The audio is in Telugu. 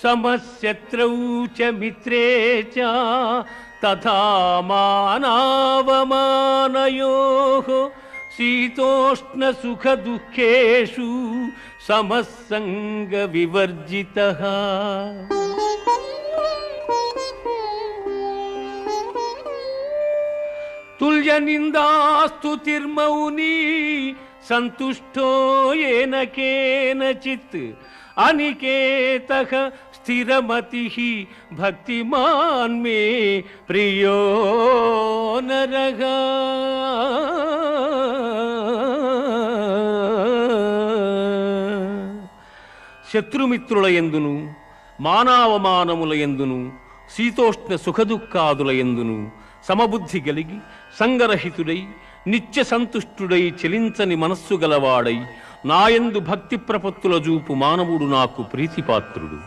సమశత్రౌ చ మిత్రే చ తథా మానావమానయోః శీతోష్ణ సుఖ దుఃఖేషు సమస్సంగ వివర్జితః. తుల్య నిందాస్తుతిర్మౌనీ సంతుష్టో ఏన కేనచిత్ అనికేతః స్థిరమతిః భక్తిమాన్ మే ప్రియో నరః. శత్రుమిత్రుల యందును మానవమానముల యందును శీతోష్ణ సుఖదుఃఖాదుల యందును సమబుద్ధి కలిగి సంగరహితుడై నిత్య సంతుష్టుడై చెలించని మనస్సు గలవాడై నాయందు భక్తి ప్రపత్తుల చూపు మానవుడు నాకు ప్రీతిపాత్రుడు.